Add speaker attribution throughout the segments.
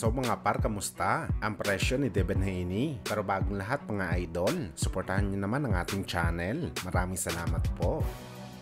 Speaker 1: So mga par, kamusta? Ang presyo ni Devin Haney. Pero bagong lahat mga idol, suportahan nyo naman ang ating channel. Maraming salamat po.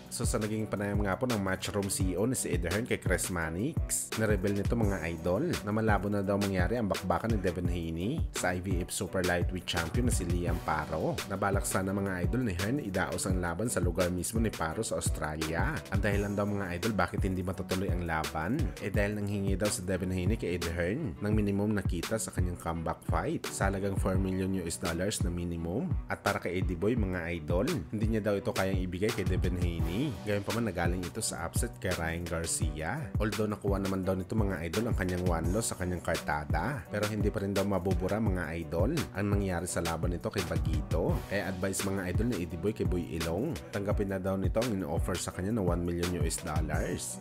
Speaker 1: So sa naging panayam nga po ng Matchroom CEO na si Ed Hearn kay Chris Mannix, na-reveal nito mga idol na malabo na daw mangyari ang bakbakan ni Devin Haney sa IBF Super Lightweight Champion na si Liam Paro. Nabalak sana mga idol ni Hearn idaos ang laban sa lugar mismo ni Paro sa Australia. Ang dahilan daw mga idol bakit hindi matutuloy ang laban dahil nanghingi daw si Devin Haney kay Ed Hearn ng minimum na kita sa kanyang comeback fight sa halagang $4 million na minimum. At para kay Eddie Boy mga idol, hindi niya daw ito kayang ibigay kay Devin Haney. Gayon pa man nagaling ito sa upset kay Ryan Garcia. Although nakuha naman daw nito mga idol ang kanyang one loss sa kanyang kartada, pero hindi pa rin daw mabubura mga idol ang nangyari sa laban nito kay Bagito. Kaya advice mga idol ni Eddie Boy kay Boy Ilong, tanggapin na daw nito ang in-offer sa kanya na $1 million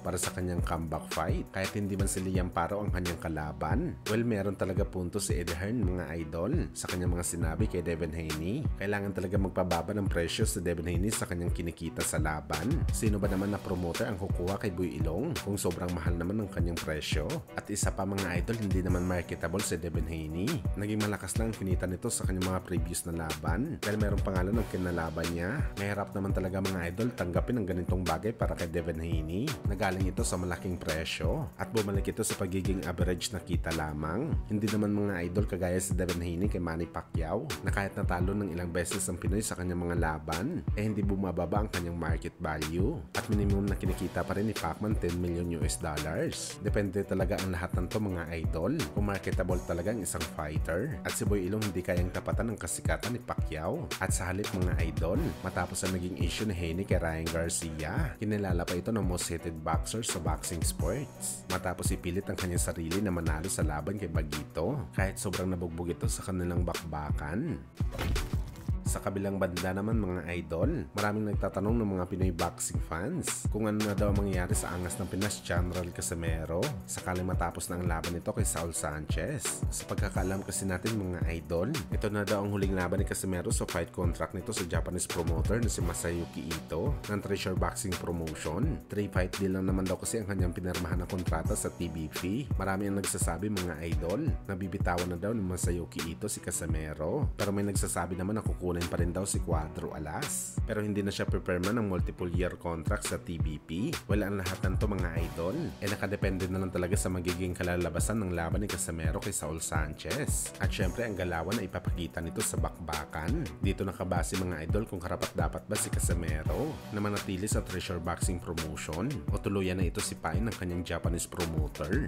Speaker 1: para sa kanyang comeback fight. Kahit hindi man si Liam Paro ang kanyang kalaban. Well, meron talaga punto si Ed Hearn mga idol sa kanyang mga sinabi kay Devin Haney. Kailangan talaga magpababa ng presyo si Devin Haney sa kanyang kinikita sa laban. Sino ba naman na promoter ang kukuha kay Boy Ilong kung sobrang mahal naman ng kanyang presyo? At isa pa mga idol, hindi naman marketable si Devin Haney. Naging malakas lang ang kinita nito sa kanyang mga previous na laban dahil mayroong pangalan ng kinalaban niya. Mahirap naman talaga mga idol tanggapin ang ganitong bagay para kay Devin Haney. Nagaling ito sa malaking presyo at bumalik ito sa pagiging average na kita lamang. Hindi naman mga idol kagaya si Devin Haney kay Manny Pacquiao na kahit natalo ng ilang beses ang Pinoy sa kanyang mga laban, hindi bumababa ang kanyang market value at minimum na kinikita pa rin ni Pacman $10 million. Depende talaga ang lahat ng to mga idol kung marketable talaga ang isang fighter. At si Boy Ilong hindi kayang tapatan ng kasikatan ni Pacquiao. At sa halip mga idol, matapos ang naging issue ni Haney kay Ryan Garcia, kinilala pa ito ng most hated boxer sa boxing sports. Matapos ipilit ang kanyang sarili na manalo sa laban kay Bagito kahit sobrang nabugbog ito sa kanilang bakbakan. Sa kabilang banda naman mga idol, maraming nagtatanong ng mga Pinoy boxing fans kung ano na daw mangyayari sa angas ng Pinas General Casimero sakaling matapos na ang laban nito kay Saul Sanchez. Sa pagkakaalam kasi natin mga idol, ito na daw ang huling laban ni Casimero sa fight contract nito sa Japanese promoter na si Masayuki Ito ng Treasure Boxing Promotion. 3-fight deal lang naman daw kasi ang kanyang pinirmahan na kontrata sa TBP. Marami ang nagsasabi mga idol na bibitawan na daw ni Masayuki Ito si Casimero, pero may nagsasabi naman na kukunin pa rin daw si Cuadro Alas. Pero hindi na siya prepare ng multiple year contract sa TBP. Well, ang lahat ng to mga idol nakadepende na lang talaga sa magiging kalalabasan ng laban ni Casimero kay Saul Sanchez. At syempre ang galawan na ipapakita nito sa bakbakan. Dito nakabase mga idol kung karapat dapat ba si Casimero na manatili sa Treasure Boxing Promotion o tuluyan na ito sipain ng kanyang Japanese promoter.